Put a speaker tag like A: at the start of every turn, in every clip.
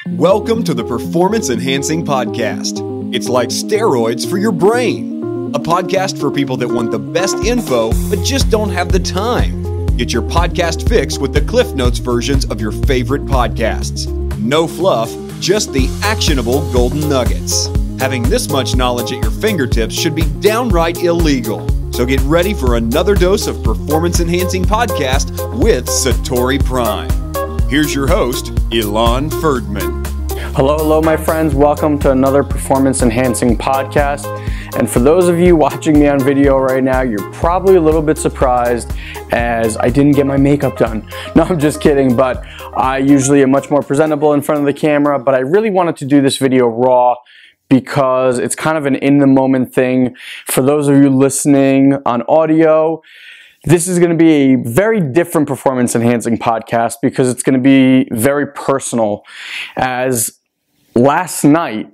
A: Welcome to the Performance Enhancing Podcast. It's like steroids for your brain. A podcast for people that want the best info, but just don't have the time. Get your podcast fix with the Cliff Notes versions of your favorite podcasts. No fluff, just the actionable golden nuggets. Having this much knowledge at your fingertips should be downright illegal. So get ready for another dose of Performance Enhancing Podcast with Satori Prime. Here's your host, Ilan Ferdman.
B: Hello, my friends. Welcome to another Performance Enhancing Podcast. And for those of you watching me on video right now, you're probably a little bit surprised as I didn't get my makeup done. No, I'm just kidding, but I usually am much more presentable in front of the camera, but I really wanted to do this video raw because it's kind of an in-the-moment thing. For those of you listening on audio, this is going to be a very different performance enhancing podcast because it's going to be very personal. As last night,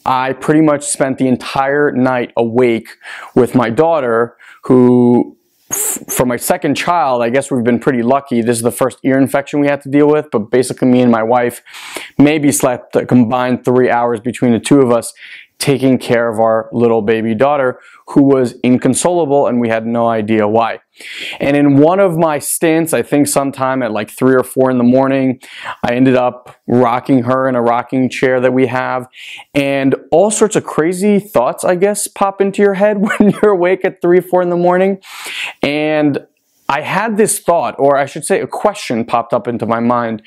B: I pretty much spent the entire night awake with my daughter who, for my second child, I guess we've been pretty lucky. This is the first ear infection we had to deal with, but basically me and my wife maybe slept a combined 3 hours between the two of us taking care of our little baby daughter who was inconsolable and we had no idea why. And in one of my stints, I think sometime at like 3 or 4 in the morning, I ended up rocking her in a rocking chair that we have, and all sorts of crazy thoughts, I guess, pop into your head when you're awake at 3 or 4 in the morning. And I had this thought, or I should say a question popped up into my mind,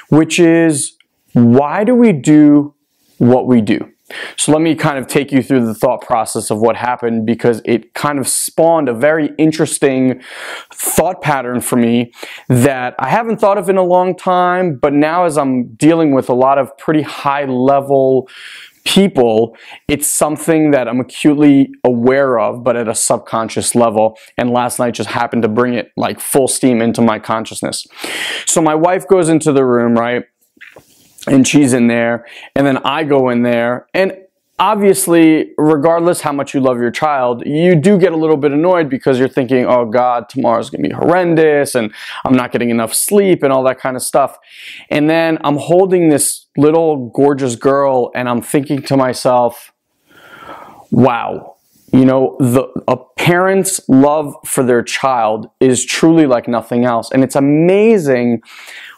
B: which is, why do we do what we do? So let me kind of take you through the thought process of what happened, because it kind of spawned a very interesting thought pattern for me that I haven't thought of in a long time, but now as I'm dealing with a lot of pretty high level people, it's something that I'm acutely aware of, but at a subconscious level. And last night just happened to bring it like full steam into my consciousness. So my wife goes into the room, right? And she's in there, and then I go in there, and obviously, regardless how much you love your child, you do get a little bit annoyed because you're thinking, oh God, tomorrow's gonna be horrendous, and I'm not getting enough sleep, and all that kind of stuff. And then I'm holding this little gorgeous girl, and I'm thinking to myself, wow, you know, a parent's love for their child is truly like nothing else. And it's amazing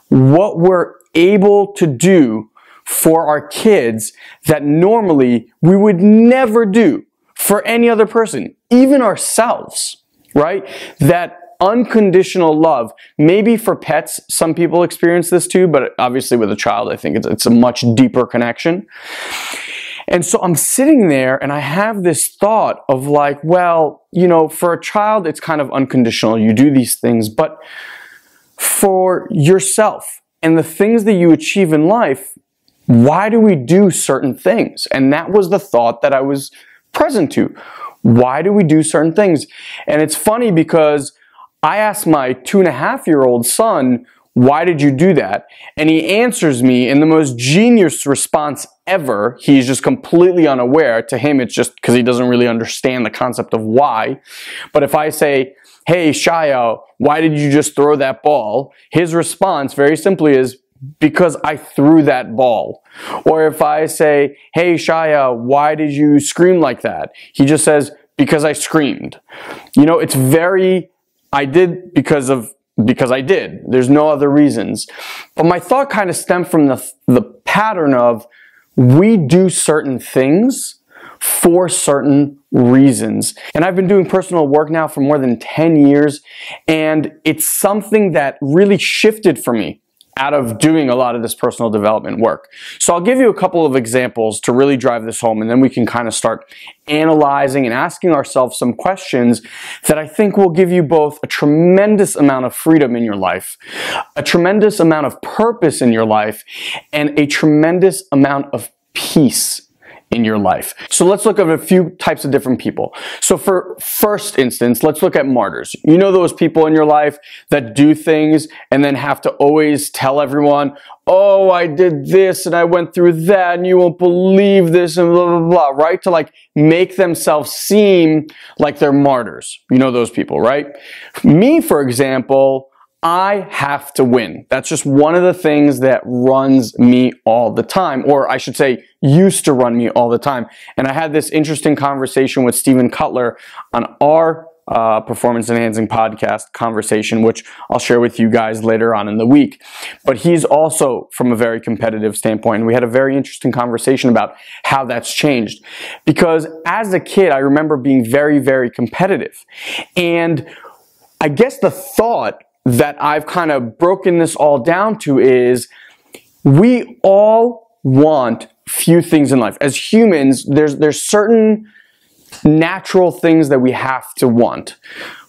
B: what we're able to do for our kids that normally we would never do for any other person, even ourselves, right? That unconditional love. Maybe for pets, some people experience this too, but obviously with a child, I think it's a much deeper connection. And so I'm sitting there and I have this thought of like, well, you know, for a child, it's kind of unconditional. You do these things, but for yourself, and the things that you achieve in life, why do we do certain things? And that was the thought that I was present to. Why do we do certain things? And it's funny because I asked my 2.5-year-old son, why did you do that? And he answers me in the most genius response ever. He's just completely unaware. To him, it's just because he doesn't really understand the concept of why. But if I say, hey, Shia, why did you just throw that ball? His response very simply is, because I threw that ball. Or if I say, hey, Shia, why did you scream like that? He just says, because I screamed. You know, it's very, I did because I did. There's no other reasons. But my thought kind of stemmed from the pattern of we do certain things for certain reasons. And I've been doing personal work now for more than 10 years, and it's something that really shifted for me out of doing a lot of this personal development work. So I'll give you a couple of examples to really drive this home, and then we can kind of start analyzing and asking ourselves some questions that I think will give you both a tremendous amount of freedom in your life, a tremendous amount of purpose in your life, and a tremendous amount of peace in your life. So let's look at a few types of different people. So for first instance, let's look at martyrs. You know those people in your life that do things and then have to always tell everyone, oh, I did this and I went through that and you won't believe this and blah, blah, blah, right? To like make themselves seem like they're martyrs. You know those people, right? Me, for example, I have to win. That's just one of the things that runs me all the time, or I should say used to run me all the time. And I had this interesting conversation with Stephen Cutler on our performance enhancing podcast conversation, which I'll share with you guys later on in the week. But he's also from a very competitive standpoint. And we had a very interesting conversation about how that's changed. Because as a kid, I remember being very, very competitive. And I guess the thought that I've kind of broken this all down to is we all want few things in life. As humans, there's certain natural things that we have to want.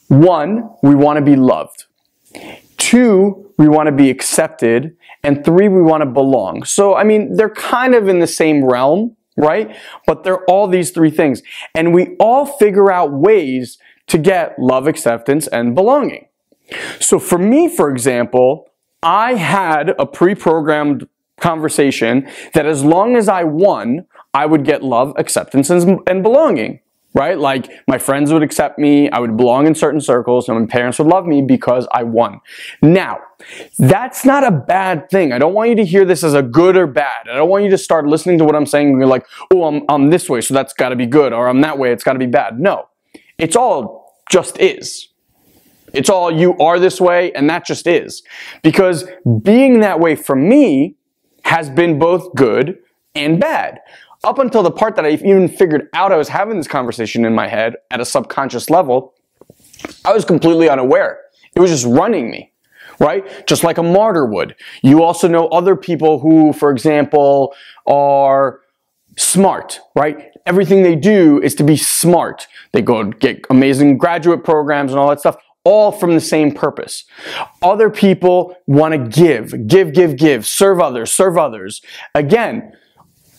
B: One, we want to be loved. Two, we want to be accepted. And three, we want to belong. So, I mean, they're kind of in the same realm, right? But they're all these three things. And we all figure out ways to get love, acceptance, and belonging. So for me, for example, I had a pre-programmed conversation that as long as I won, I would get love, acceptance, and belonging, right? Like my friends would accept me, I would belong in certain circles, and my parents would love me because I won. Now, that's not a bad thing. I don't want you to hear this as a good or bad. I don't want you to start listening to what I'm saying and you're like, oh, I'm this way, so that's got to be good, or I'm that way, it's got to be bad. No, it's all just is. It's all you are this way, and that just is. Because being that way for me has been both good and bad. Up until the part that I even figured out I was having this conversation in my head at a subconscious level, I was completely unaware. It was just running me, right? Just like a martyr would. You also know other people who, for example, are smart, right? Everything they do is to be smart. They go get amazing graduate programs and all that stuff, all from the same purpose. Other people want to give, serve others. Again,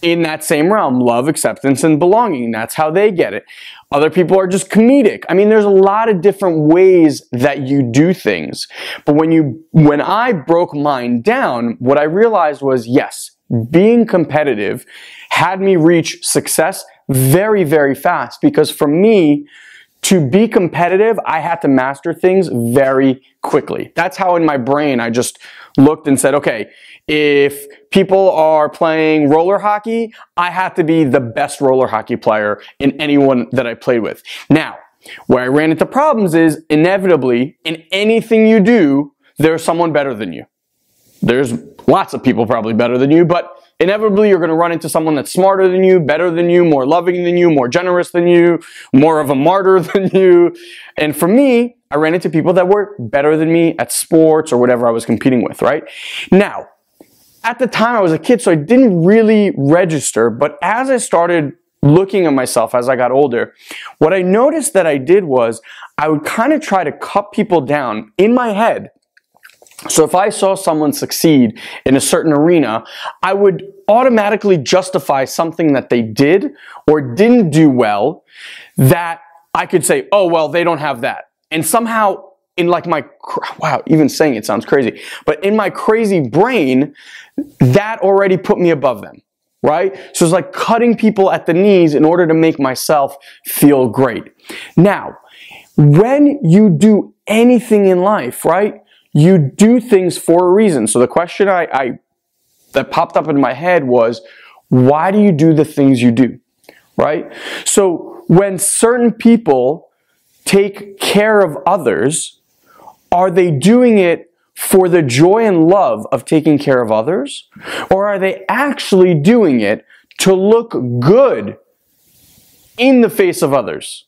B: in that same realm, love, acceptance, and belonging. That's how they get it. Other people are just comedic. I mean, there's a lot of different ways that you do things. But when I broke mine down, what I realized was, yes, being competitive had me reach success very, very fast. Because for me, to be competitive, I had to master things very quickly. That's how in my brain I just looked and said, okay, if people are playing roller hockey, I have to be the best roller hockey player in anyone that I played with. Now, where I ran into problems is inevitably in anything you do, there's someone better than you. There's lots of people probably better than you, but inevitably you're going to run into someone that's smarter than you, better than you, more loving than you, more generous than you, more of a martyr than you. And for me, I ran into people that were better than me at sports or whatever I was competing with, right? Now, at the time I was a kid, so I didn't really register, but as I started looking at myself as I got older, what I noticed that I did was I would kind of try to cut people down in my head. So if I saw someone succeed in a certain arena, I would automatically justify something that they did or didn't do well that I could say, oh, well, they don't have that. And somehow in like my, wow, even saying it sounds crazy, but in my crazy brain, that already put me above them, right? So it's like cutting people at the knees in order to make myself feel great. Now, when you do anything in life, right? You do things for a reason. So the question that popped up in my head was, why do you do the things you do, right? So when certain people take care of others, are they doing it for the joy and love of taking care of others? Or are they actually doing it to look good in the face of others?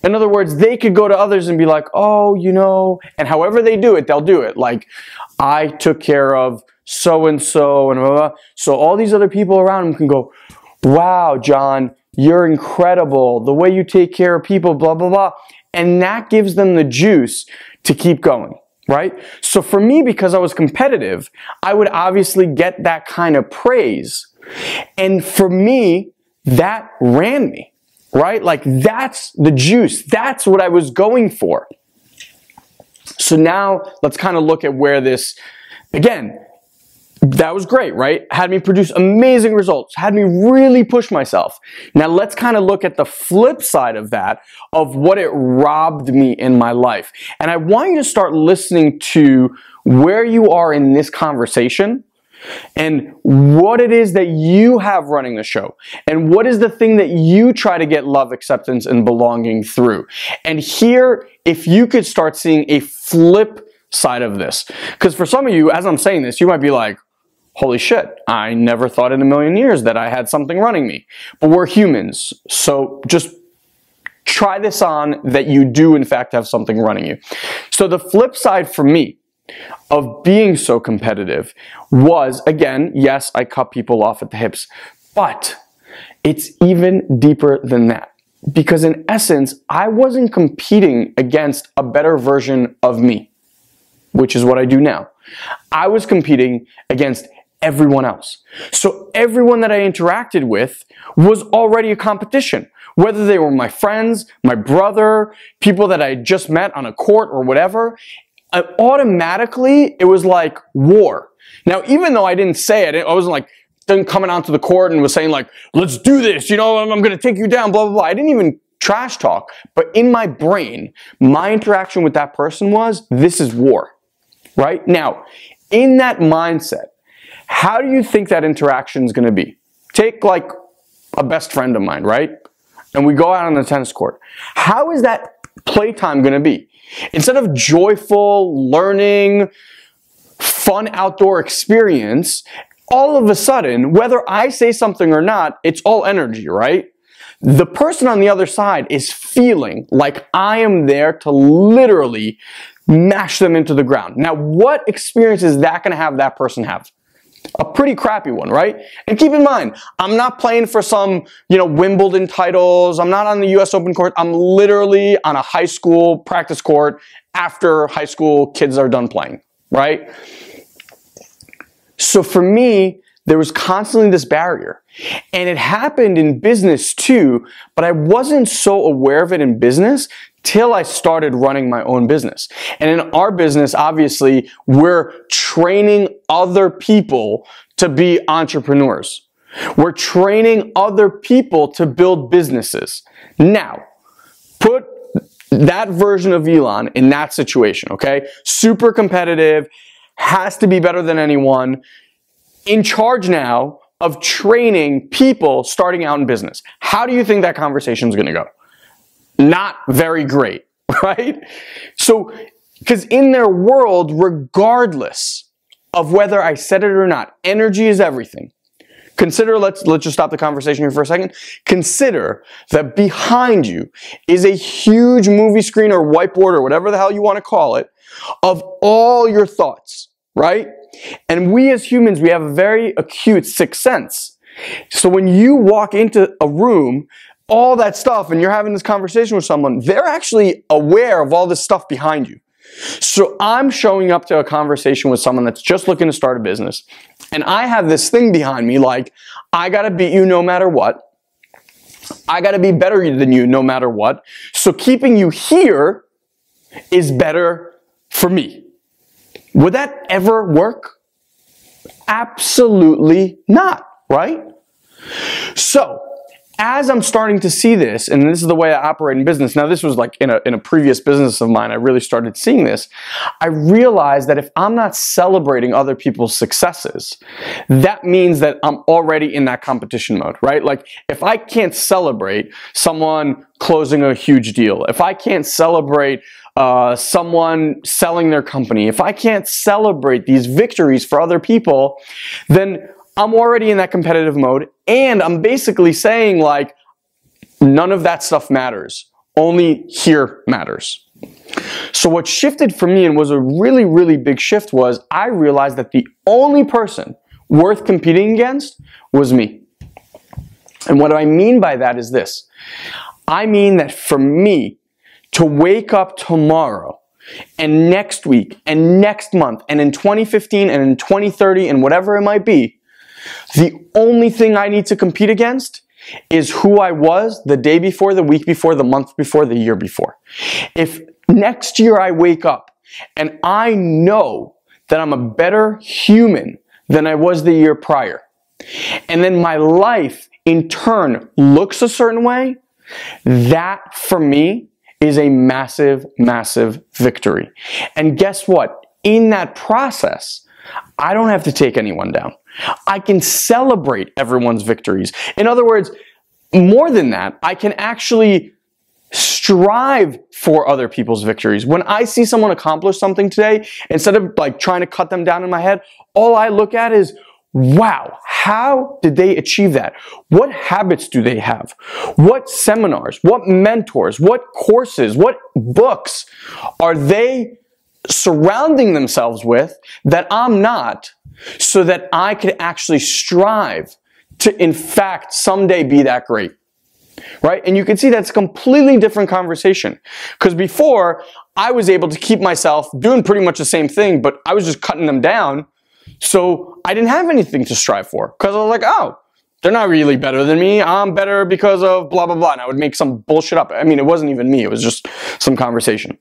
B: In other words, they could go to others and be like, oh, you know, and however they do it, they'll do it. Like, I took care of so-and-so, and blah, blah. So all these other people around them can go, wow, John, you're incredible. The way you take care of people, blah, blah, blah. And that gives them the juice to keep going, right? So for me, because I was competitive, I would obviously get that kind of praise. And for me, that ran me. Right? Like that's the juice. That's what I was going for. So now let's kind of look at where this, again, That was great, right? Had me produce amazing results, had me really push myself. Now let's kind of look at the flip side of that, of what it robbed me in my life. And I want you to start listening to where you are in this conversation and what it is that you have running the show, and what is the thing that you try to get love, acceptance, and belonging through. And here, if you could start seeing a flip side of this, because for some of you, as I'm saying this, you might be like, holy shit, I never thought in a million years that I had something running me. But we're humans, so just try this on that you do in fact have something running you. So the flip side for me of being so competitive was, again, yes, I cut people off at the hips, but it's even deeper than that. Because in essence, I wasn't competing against a better version of me, which is what I do now. I was competing against everyone else. So everyone that I interacted with was already a competition. Whether they were my friends, my brother, people that I just met on a court or whatever, automatically it was like war. Now, even though I didn't say it, I wasn't like coming onto the court and was saying like, let's do this, you know, I'm going to take you down, blah, blah, blah. I didn't even trash talk. But in my brain, my interaction with that person was, this is war, right? Now, in that mindset, how do you think that interaction is going to be? Take like a best friend of mine, right? And we go out on the tennis court. How is that playtime going to be? Instead of joyful, learning, fun outdoor experience, all of a sudden, whether I say something or not, it's all energy, right? The person on the other side is feeling like I am there to literally mash them into the ground. Now, what experience is that going to have that person have? A pretty crappy one, right? And keep in mind, I'm not playing for some, Wimbledon titles. I'm not on the US Open court. I'm literally on a high school practice court after high school kids are done playing, right? So for me, there was constantly this barrier. And it happened in business too, but I wasn't so aware of it in business till I started running my own business. And in our business, obviously, we're training other people to be entrepreneurs. We're training other people to build businesses. Now, put that version of Ilan in that situation, okay? Super competitive, has to be better than anyone, in charge now of training people starting out in business. How do you think that conversation is going to go? Not very great, right? So, because in their world, regardless of whether I said it or not, energy is everything. Consider, let's just stop the conversation here for a second. Consider that behind you is a huge movie screen or whiteboard or whatever the hell you want to call it of all your thoughts, right? And we as humans, we have a very acute sixth sense. So when you walk into a room, all that stuff, and you're having this conversation with someone, they're actually aware of all this stuff behind you. So I'm showing up to a conversation with someone that's just looking to start a business, and I have this thing behind me like, I gotta beat you no matter what. I gotta be better than you no matter what. So keeping you here is better for me. Would that ever work? Absolutely not, right? So, as I'm starting to see this, and this is the way I operate in business, now this was like in a previous business of mine, I really started seeing this, I realized that if I'm not celebrating other people's successes, that means that I'm already in that competition mode, right? Like, if I can't celebrate someone closing a huge deal, if I can't celebrate someone selling their company, if I can't celebrate these victories for other people, then I'm already in that competitive mode, and I'm basically saying like, none of that stuff matters. Only here matters. So what shifted for me, and was a really, really big shift, was I realized that the only person worth competing against was me. And what I mean by that is this. I mean that for me to wake up tomorrow and next week and next month and in 2015 and in 2030 and whatever it might be, the only thing I need to compete against is who I was the day before, the week before, the month before, the year before. If next year I wake up and I know that I'm a better human than I was the year prior, and then my life in turn looks a certain way, that for me is a massive, massive victory. And guess what? In that process, I don't have to take anyone down. I can celebrate everyone's victories. In other words, more than that, I can actually strive for other people's victories. When I see someone accomplish something today, instead of like trying to cut them down in my head, all I look at is, wow, how did they achieve that? What habits do they have? What seminars, what mentors, what courses, what books are they surrounding themselves with that I'm not, so that I could actually strive to, in fact, someday be that great? Right? And you can see that's a completely different conversation. Because before, I was able to keep myself doing pretty much the same thing, but I was just cutting them down. So I didn't have anything to strive for. Because I was like, oh, they're not really better than me. I'm better because of blah, blah, blah. And I would make some bullshit up. I mean, it wasn't even me. It was just some conversation.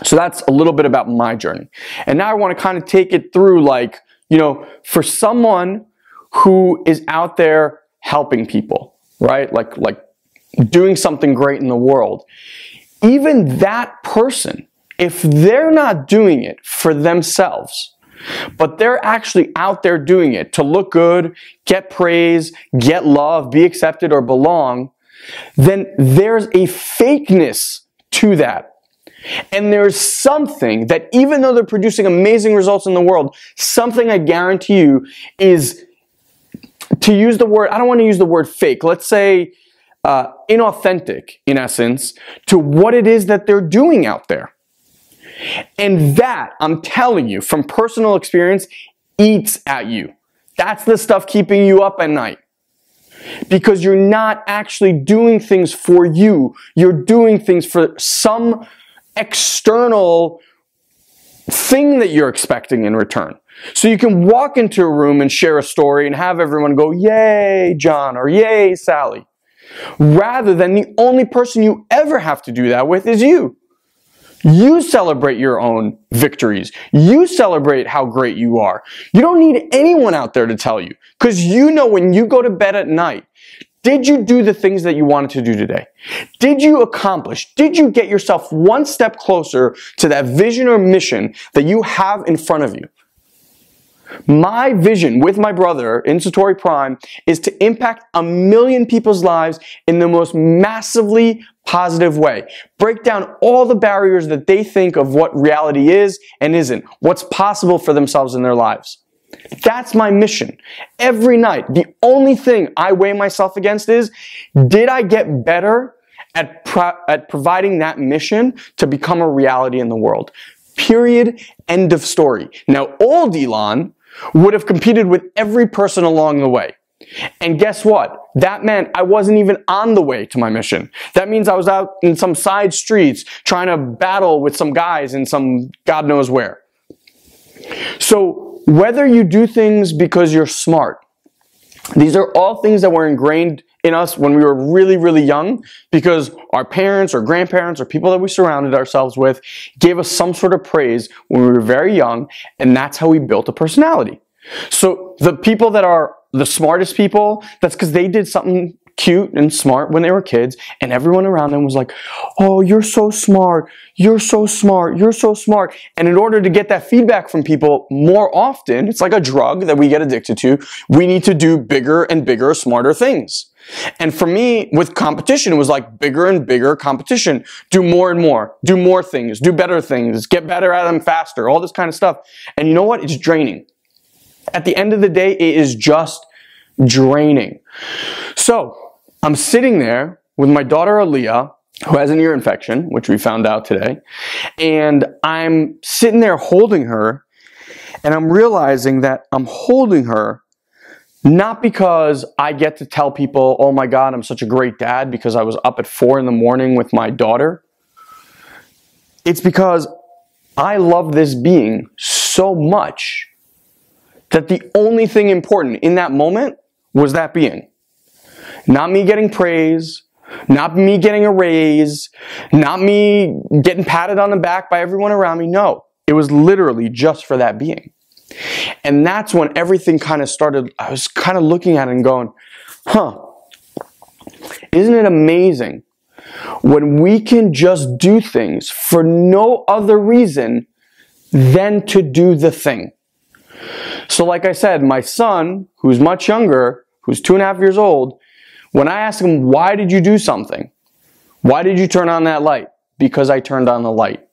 B: So that's a little bit about my journey. And now I want to kind of take it through, like, you know, for someone who is out there helping people, right? Like doing something great in the world. Even that person, if they're not doing it for themselves, but they're actually out there doing it to look good, get praise, get love, be accepted, or belong, then there's a fakeness to that. And there's something that, even though they're producing amazing results in the world, something I guarantee you is, to use the word, I don't want to use the word fake, let's say inauthentic, in essence, to what it is that they're doing out there. And that, I'm telling you, from personal experience, eats at you. That's the stuff keeping you up at night. Because you're not actually doing things for you. You're doing things for some external thing that you're expecting in return. So you can walk into a room and share a story and have everyone go, yay, John, or yay, Sally. Rather than the only person you ever have to do that with is you. You celebrate your own victories. You celebrate how great you are. You don't need anyone out there to tell you, because you know when you go to bed at night, did you do the things that you wanted to do today? Did you accomplish? Did you get yourself one step closer to that vision or mission that you have in front of you? My vision with my brother in Satori Prime is to impact 1 million people's lives in the most massively positive way. Break down all the barriers that they think of what reality is and isn't, what's possible for themselves in their lives. That's my mission. Every night, the only thing I weigh myself against is, did I get better at providing that mission to become a reality in the world? Period. End of story. Now, old Ilan would have competed with every person along the way. And guess what? That meant I wasn't even on the way to my mission. That means I was out in some side streets trying to battle with some guys in some God knows where. So whether you do things because you're smart, these are all things that were ingrained in us when we were really, really young, because our parents or grandparents or people that we surrounded ourselves with gave us some sort of praise when we were very young, and that's how we built a personality. So the people that are the smartest people, that's because they did something cute and smart when they were kids, and everyone around them was like, oh, you're so smart, you're so smart, you're so smart. And in order to get that feedback from people more often, it's like a drug that we get addicted to, we need to do bigger and bigger, smarter things. And for me, with competition, it was like bigger and bigger competition. Do more and more, do more things, do better things, get better at them faster, all this kind of stuff. And you know what? It's draining. At the end of the day, it is just draining. So I'm sitting there with my daughter Aaliyah, who has an ear infection, which we found out today, and I'm sitting there holding her, and I'm realizing that I'm holding her not because I get to tell people, oh my God, I'm such a great dad because I was up at 4 in the morning with my daughter. It's because I love this being so much that the only thing important in that moment was that being. Not me getting praise, not me getting a raise, not me getting patted on the back by everyone around me. No, it was literally just for that being. And that's when everything kind of started. I was kind of looking at it and going, isn't it amazing when we can just do things for no other reason than to do the thing? So like I said, my son, who's much younger, who's 2.5 years old, when I ask him, why did you do something? Why did you turn on that light? Because I turned on the light.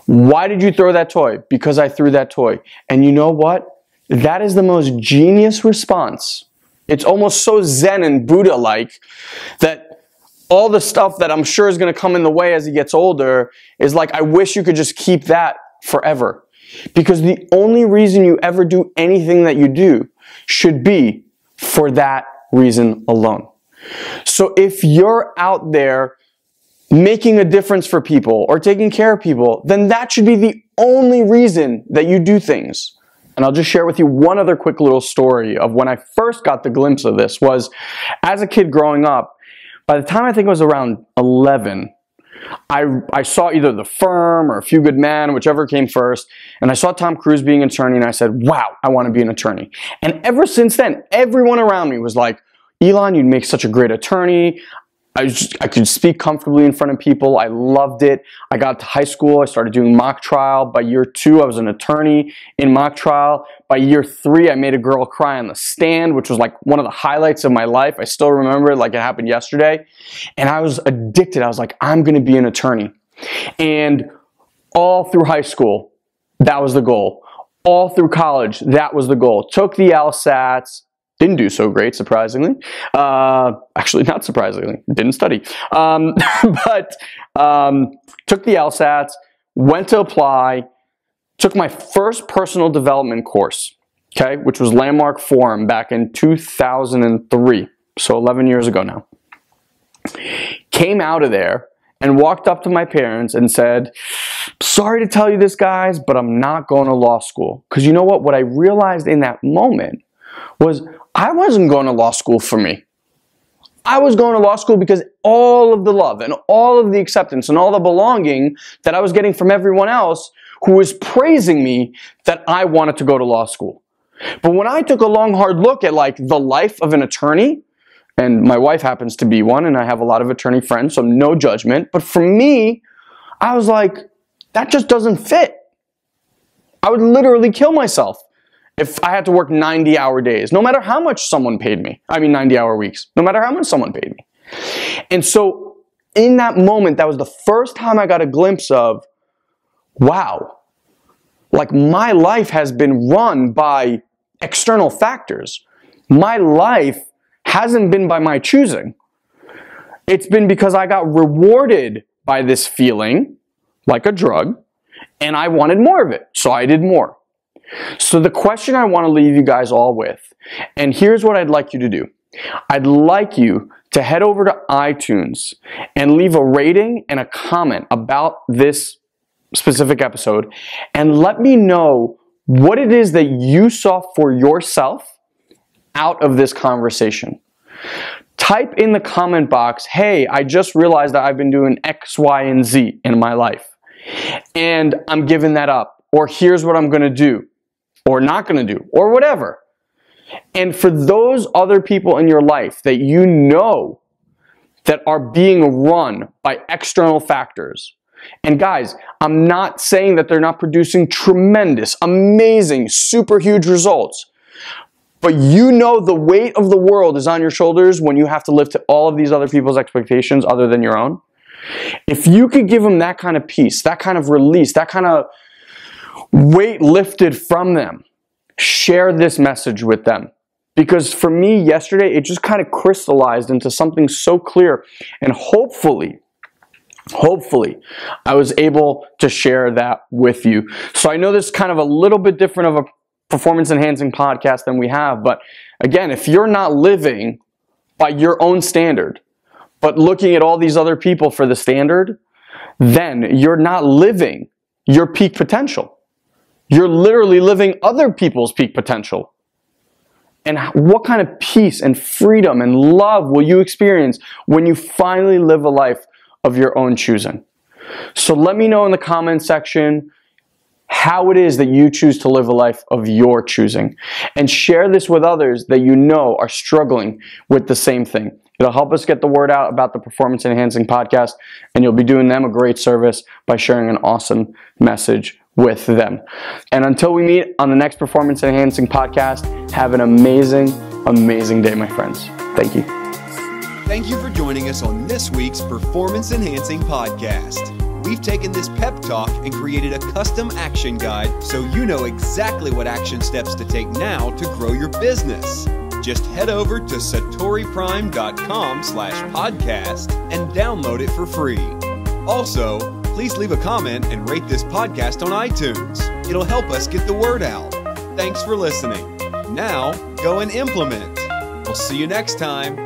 B: Why did you throw that toy? Because I threw that toy. And you know what? That is the most genius response. It's almost so Zen and Buddha-like that all the stuff that I'm sure is going to come in the way as he gets older is like, I wish you could just keep that forever. Because the only reason you ever do anything that you do should be for that reason alone. So if you're out there making a difference for people or taking care of people, then that should be the only reason that you do things. And I'll just share with you one other quick little story of when I first got the glimpse of this was, as a kid growing up, by the time I think it was around 11, I saw either The Firm or A Few Good Men, whichever came first, and I saw Tom Cruise being an attorney, and I said, wow, I want to be an attorney. And ever since then, everyone around me was like, Ilan, you'd make such a great attorney. I could speak comfortably in front of people. I loved it. I got to high school. I started doing mock trial. By year 2, I was an attorney in mock trial. By year 3, I made a girl cry on the stand, which was like one of the highlights of my life. I still remember it like it happened yesterday. And I was addicted. I was like, I'm going to be an attorney. And all through high school, that was the goal. All through college, that was the goal. Took the LSATs. Didn't do so great, surprisingly. Actually, not surprisingly. Didn't study. But took the LSATs, went to apply, took my first personal development course, okay, which was Landmark Forum back in 2003, so 11 years ago now. Came out of there and walked up to my parents and said, sorry to tell you this, guys, but I'm not going to law school. Because you know what? What I realized in that moment was I wasn't going to law school for me. I was going to law school because all of the love and all of the acceptance and all the belonging that I was getting from everyone else who was praising me that I wanted to go to law school. But when I took a long, hard look at like the life of an attorney, and my wife happens to be one, and I have a lot of attorney friends, so no judgment. But for me, I was like, that just doesn't fit. I would literally kill myself if I had to work 90-hour days, no matter how much someone paid me. I mean, 90-hour weeks, no matter how much someone paid me. And so in that moment, that was the first time I got a glimpse of, wow, like my life has been run by external factors. My life hasn't been by my choosing. It's been because I got rewarded by this feeling, like a drug, and I wanted more of it, so I did more. So the question I want to leave you guys all with, and here's what I'd like you to do. I'd like you to head over to iTunes and leave a rating and a comment about this specific episode and let me know what it is that you saw for yourself out of this conversation. Type in the comment box, hey, I just realized that I've been doing X, Y, and Z in my life, and I'm giving that up, or here's what I'm going to do, or not going to do, or whatever. And for those other people in your life that you know that are being run by external factors, and guys, I'm not saying that they're not producing tremendous, amazing, super huge results, but you know the weight of the world is on your shoulders when you have to live to all of these other people's expectations other than your own. If you could give them that kind of peace, that kind of release, that kind of weight lifted from them, share this message with them. Because for me yesterday, it just kind of crystallized into something so clear, and hopefully, I was able to share that with you. So I know this is kind of a little bit different of a performance enhancing podcast than we have, but again, if you're not living by your own standard, but looking at all these other people for the standard, then you're not living your peak potential. You're literally living other people's peak potential. And what kind of peace and freedom and love will you experience when you finally live a life of your own choosing? So let me know in the comment section how it is that you choose to live a life of your choosing. And share this with others that you know are struggling with the same thing. It'll help us get the word out about the Performance Enhancing Podcast, and you'll be doing them a great service by sharing an awesome message with them. And until we meet on the next Performance Enhancing Podcast, have an amazing, amazing day, my friends. Thank you.
A: Thank you for joining us on this week's Performance Enhancing Podcast. We've taken this pep talk and created a custom action guide so you know exactly what action steps to take now to grow your business. Just head over to satoriprime.com/podcast and download it for free. Also, please leave a comment and rate this podcast on iTunes. It'll help us get the word out. Thanks for listening. Now, go and implement. We'll see you next time.